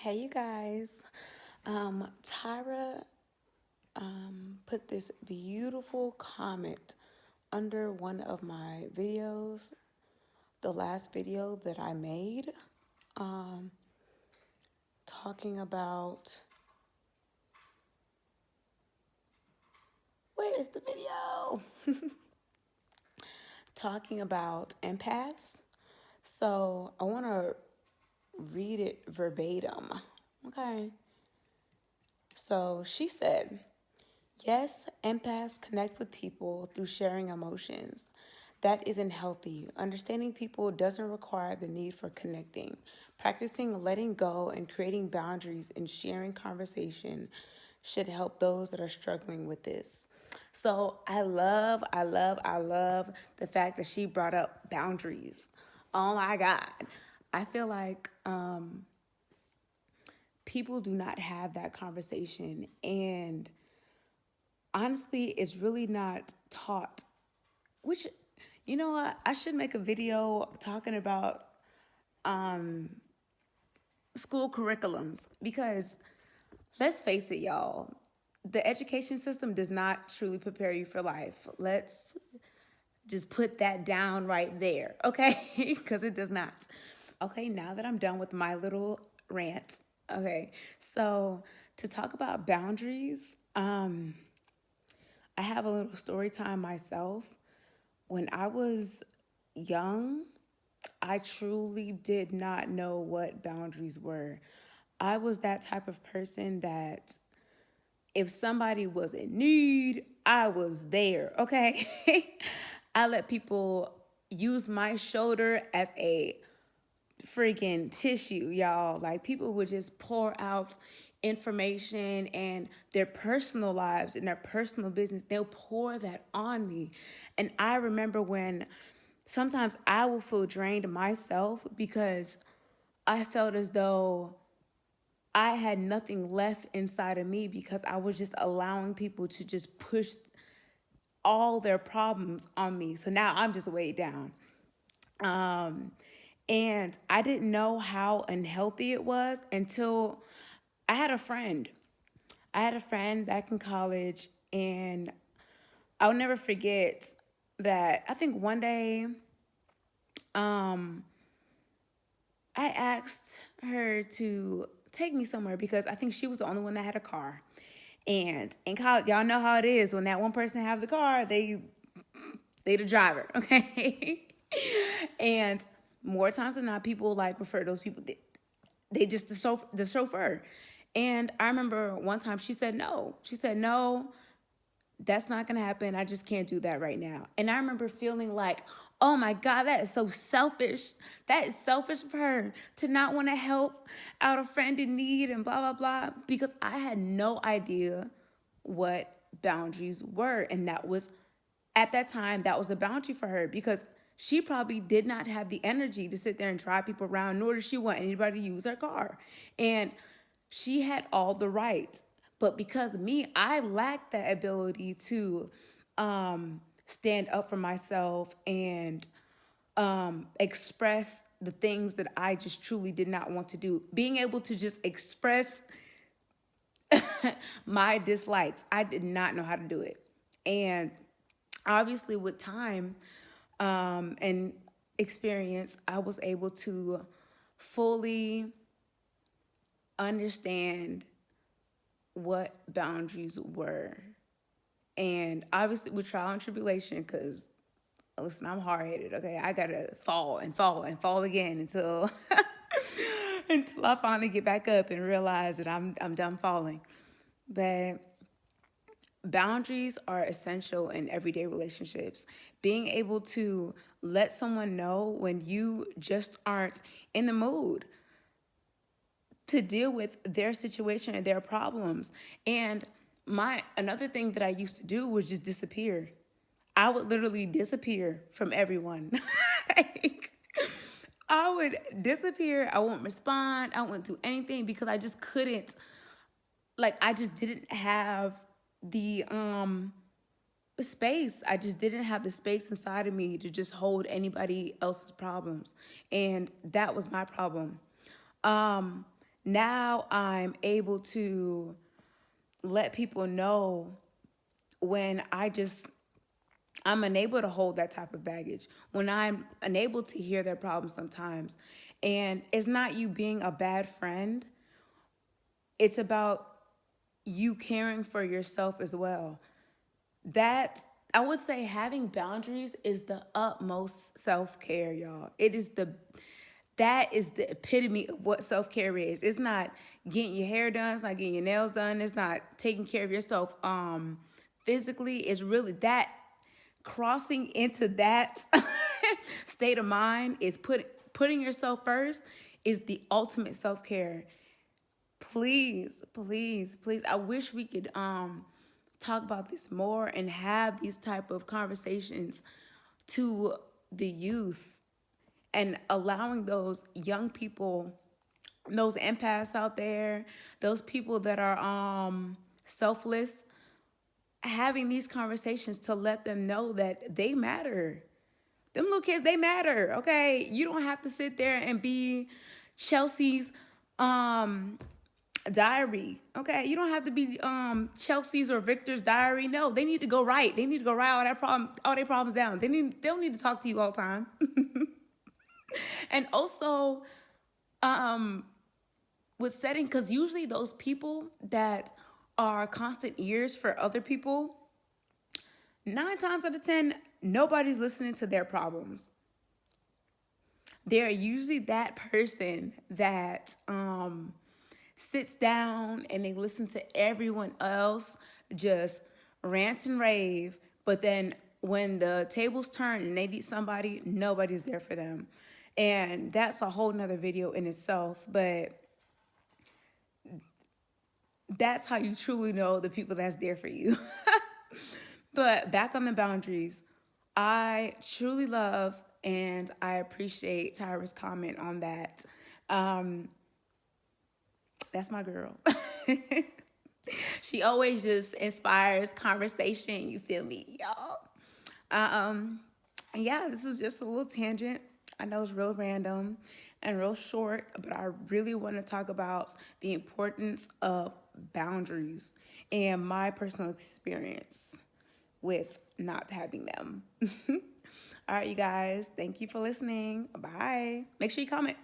Hey, you guys. Tyra put this beautiful comment under one of my videos, the last video that I made, um, talking about. Where is the video? Talking about empaths. So I want to read it verbatim. Okay. So she said, yes, empaths connect with people through sharing emotions. That isn't healthy. Understanding people doesn't require the need for connecting. Practicing letting go and creating boundaries and sharing conversation should help those that are struggling with this. So I love the fact that she brought up boundaries. Oh my God. I feel like people do not have that conversation. And honestly, it's really not taught. Which, you know what? I should make a video talking about school curriculums because let's face it, y'all. The education system does not truly prepare you for life. Let's just put that down right there, okay? Because it does not. Okay, now that I'm done with my little rant, okay, so to talk about boundaries, I have a little story time myself. When I was young, I truly did not know what boundaries were. I was that type of person that if somebody was in need, I was there, okay? I let people use my shoulder as a freaking tissue, y'all. Like people would just pour out information and their personal lives and their personal business. They'll pour that on me. And I remember when sometimes I will feel drained myself because I felt as though I had nothing left inside of me because I was just allowing people to just push all their problems on me. So now I'm just weighed down. Um, and I didn't know how unhealthy it was until I had a friend. I had a friend back in college, and I'll never forget that. I think one day, um, I asked her to take me somewhere because I think she was the only one that had a car. And in college, y'all know how it is when that one person have the car, they the driver, okay? And more times than not, people like refer to those people. They just the chauffeur. And I remember one time she said no. She said no, that's not gonna happen. I just can't do that right now. And I remember feeling like, oh my God, that is so selfish. That is selfish for her to not want to help out a friend in need and blah, blah, blah. Because I had no idea what boundaries were. And that was, at that time, that was a boundary for her because she probably did not have the energy to sit there and drive people around, nor did she want anybody to use her car. And she had all the rights. But because of me, I lacked that ability to stand up for myself and express the things that I just truly did not want to do. Being able to just express my dislikes, I did not know how to do it. And obviously, with time and experience, I was able to fully understand what boundaries were. And obviously, with trial and tribulation, because listen, I'm hard headed. Okay, I gotta fall and fall and fall again until until I finally get back up and realize that I'm done falling. But boundaries are essential in everyday relationships. Being able to let someone know when you just aren't in the mood to deal with their situation and their problems. And my another thing that I used to do was just disappear. I would literally disappear from everyone. Like, I would disappear. I won't respond. I won't do anything because I just couldn't. Like I just didn't have the space. I just didn't have the space inside of me to just hold anybody else's problems, and that was my problem. Um, Now I'm able to let people know when I'm unable to hold that type of baggage, when I'm unable to hear their problems sometimes. And it's not you being a bad friend, it's about you caring for yourself as well. That, I would say, having boundaries is the utmost self-care, y'all. That is the epitome of what self-care is. It's not getting your hair done, it's not getting your nails done, it's not taking care of yourself physically. It's really that, crossing into that state of mind is putting yourself first is the ultimate self-care. Please, please, please. I wish we could talk about this more and have these type of conversations to the youth, and allowing those young people, those empaths out there, those people that are selfless, having these conversations to let them know that they matter. Them little kids, they matter, okay? You don't have to sit there and be Chelsea's diary, okay? You don't have to be Chelsea's or Victor's diary. No, they need to go write. They need to go write all their problems down. They don't need to talk to you all the time. And also, with setting, because usually those people that are constant ears for other people, 9 times out of 10, nobody's listening to their problems. They're usually that person that sits down and they listen to everyone else just rant and rave, but then when the tables turn and they need somebody, nobody's there for them. And that's a whole nother video in itself, but that's how you truly know the people that's there for you. But back on the boundaries, I truly love and I appreciate Tyra's comment on that. That's my girl. She always just inspires conversation, you feel me, y'all? Yeah, this was just a little tangent. I know it's real random and real short, but I really want to talk about the importance of boundaries and my personal experience with not having them. All right, you guys, thank you for listening. Bye. Make sure you comment.